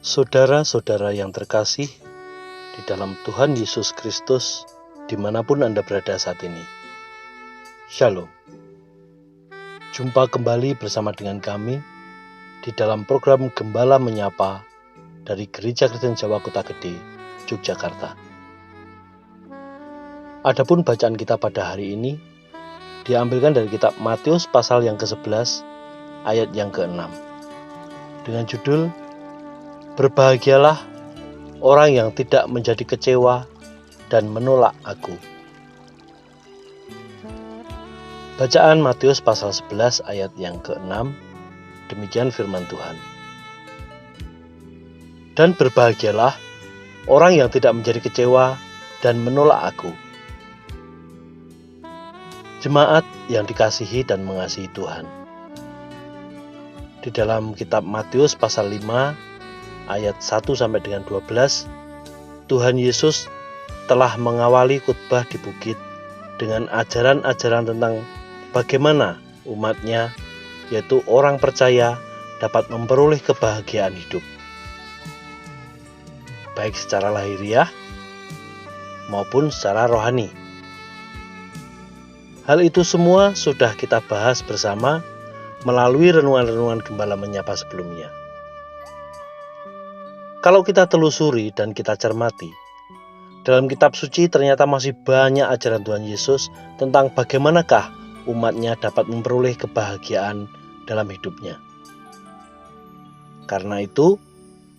Saudara-saudara yang terkasih di dalam Tuhan Yesus Kristus, dimanapun Anda berada saat ini. Shalom. Jumpa kembali bersama dengan kami di dalam program Gembala Menyapa dari Gereja Kristen Jawa Kota Gede, Yogyakarta. Adapun bacaan kita pada hari ini diambilkan dari kitab Matius pasal yang ke-11 ayat yang ke-6 dengan judul Berbahagialah orang yang tidak menjadi kecewa dan menolak Aku. Bacaan Matius pasal 11 ayat yang ke-6, demikian firman Tuhan. Dan berbahagialah orang yang tidak menjadi kecewa dan menolak Aku. Jemaat yang dikasihi dan mengasihi Tuhan. Di dalam kitab Matius pasal 5 ayat 1 sampai dengan 12, Tuhan Yesus telah mengawali khotbah di bukit dengan ajaran-ajaran tentang bagaimana umatnya, yaitu orang percaya, dapat memperoleh kebahagiaan hidup, baik secara lahiriah maupun secara rohani. Hal itu semua sudah kita bahas bersama melalui renungan-renungan Gembala Menyapa sebelumnya. Kalau kita telusuri dan kita cermati, dalam kitab suci ternyata masih banyak ajaran Tuhan Yesus tentang bagaimanakah umatnya dapat memperoleh kebahagiaan dalam hidupnya. Karena itu,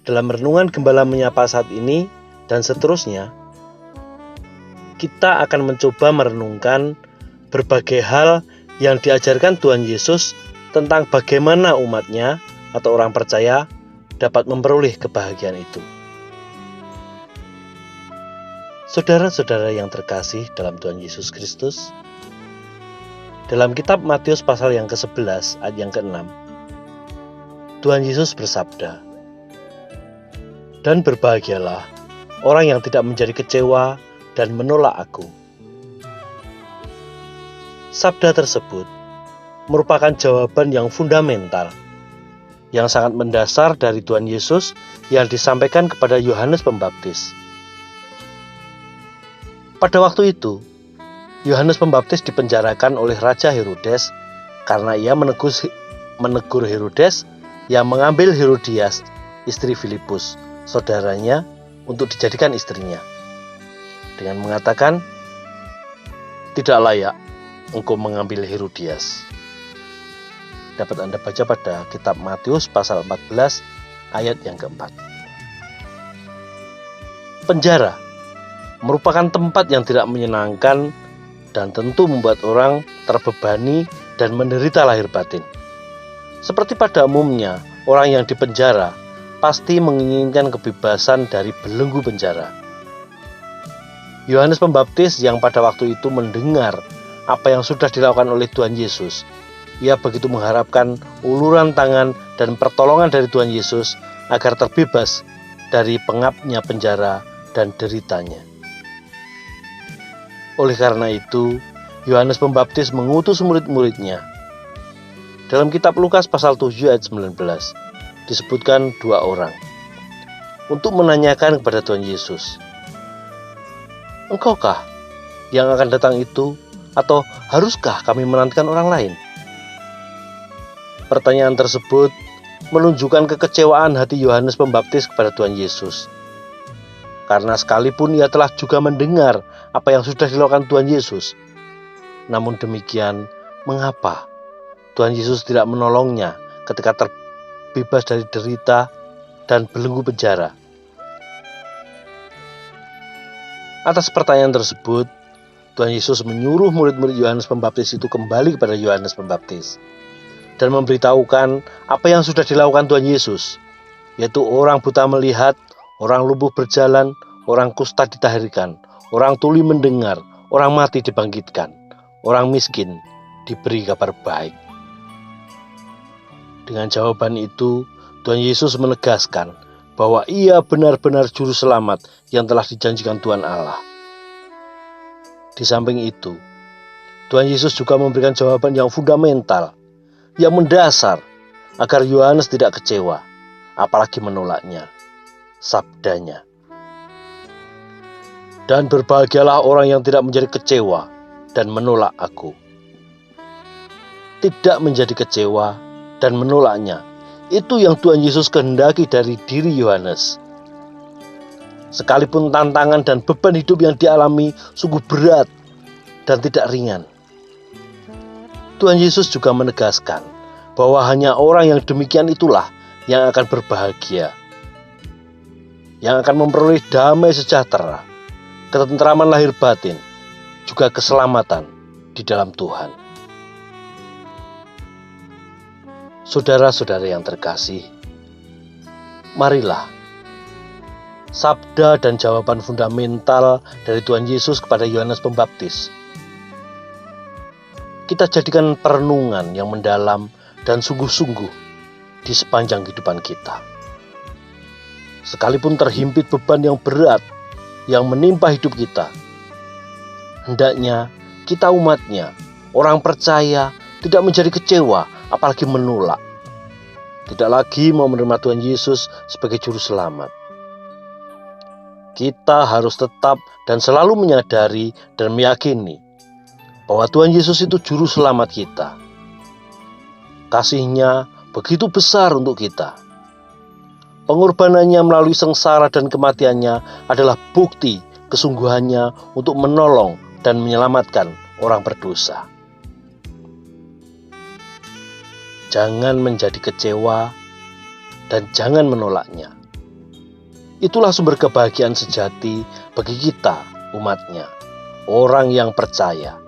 dalam renungan Gembala Menyapa saat ini dan seterusnya, kita akan mencoba merenungkan berbagai hal yang diajarkan Tuhan Yesus tentang bagaimana umatnya atau orang percaya dapat memperoleh kebahagiaan itu. Saudara-saudara yang terkasih dalam Tuhan Yesus Kristus, dalam kitab Matius pasal yang ke-11 ayat yang ke-6, Tuhan Yesus bersabda, "Dan berbahagialah orang yang tidak menjadi kecewa dan menolak Aku." Sabda tersebut merupakan jawaban yang fundamental, yang sangat mendasar dari Tuhan Yesus yang disampaikan kepada Yohanes Pembaptis. Pada waktu itu, Yohanes Pembaptis dipenjarakan oleh Raja Herodes karena ia menegur Herodes yang mengambil Herodias, istri Filipus, saudaranya, untuk dijadikan istrinya, dengan mengatakan, "Tidak layak engkau mengambil Herodias." Dapat Anda baca pada kitab Matius pasal 14 ayat yang keempat. Penjara merupakan tempat yang tidak menyenangkan dan tentu membuat orang terbebani dan menderita lahir batin. Seperti pada umumnya, orang yang dipenjara pasti menginginkan kebebasan dari belenggu penjara. Yohanes Pembaptis yang pada waktu itu mendengar apa yang sudah dilakukan oleh Tuhan Yesus, ia begitu mengharapkan uluran tangan dan pertolongan dari Tuhan Yesus agar terbebas dari pengapnya penjara dan deritanya. Oleh karena itu, Yohanes Pembaptis mengutus murid-muridnya. Dalam kitab Lukas pasal 7 ayat 19, disebutkan 2 orang untuk menanyakan kepada Tuhan Yesus, "Engkaukah yang akan datang itu, atau haruskah kami menantikan orang lain?" Pertanyaan tersebut menunjukkan kekecewaan hati Yohanes Pembaptis kepada Tuhan Yesus. Karena sekalipun ia telah juga mendengar apa yang sudah dilakukan Tuhan Yesus, namun demikian, mengapa Tuhan Yesus tidak menolongnya ketika terbebas dari derita dan belenggu penjara? Atas pertanyaan tersebut, Tuhan Yesus menyuruh murid-murid Yohanes Pembaptis itu kembali kepada Yohanes Pembaptis dan memberitahukan apa yang sudah dilakukan Tuhan Yesus, yaitu orang buta melihat, orang lumpuh berjalan, orang kusta ditahirkan, orang tuli mendengar, orang mati dibangkitkan, orang miskin diberi kabar baik. Dengan jawaban itu, Tuhan Yesus menegaskan bahwa ia benar-benar juru selamat yang telah dijanjikan Tuhan Allah. Di samping itu, Tuhan Yesus juga memberikan jawaban yang fundamental, yang mendasar, agar Yohanes tidak kecewa, apalagi menolaknya. Sabdanya, "Dan berbahagialah orang yang tidak menjadi kecewa dan menolak aku." Tidak menjadi kecewa dan menolaknya, itu yang Tuhan Yesus kehendaki dari diri Yohanes. Sekalipun tantangan dan beban hidup yang dialami sungguh berat dan tidak ringan, Tuhan Yesus juga menegaskan bahwa hanya orang yang demikian itulah yang akan berbahagia, yang akan memperoleh damai sejahtera, ketentraman lahir batin, juga keselamatan di dalam Tuhan. Saudara-saudara yang terkasih, marilah sabda dan jawaban fundamental dari Tuhan Yesus kepada Yohanes Pembaptis kita jadikan perenungan yang mendalam dan sungguh-sungguh di sepanjang kehidupan kita. Sekalipun terhimpit beban yang berat yang menimpa hidup kita, hendaknya kita umatnya, orang percaya, tidak menjadi kecewa, apalagi menolak. Tidak lagi mau menerima Tuhan Yesus sebagai juru selamat. Kita harus tetap dan selalu menyadari dan meyakini bahwa Tuhan Yesus itu juru selamat kita. Kasih-Nya begitu besar untuk kita. Pengorbanannya melalui sengsara dan kematiannya adalah bukti kesungguhannya untuk menolong dan menyelamatkan orang berdosa. Jangan menjadi kecewa dan jangan menolaknya. Itulah sumber kebahagiaan sejati bagi kita, umatnya, orang yang percaya.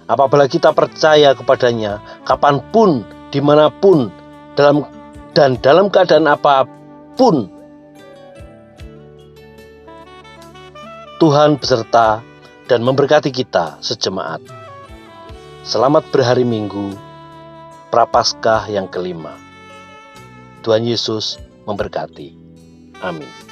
Apabila kita percaya kepadanya, kapanpun, dimanapun, dalam keadaan apapun, Tuhan beserta dan memberkati kita sejemaat. Selamat berhari Minggu, Prapaskah yang kelima. Tuhan Yesus memberkati. Amin.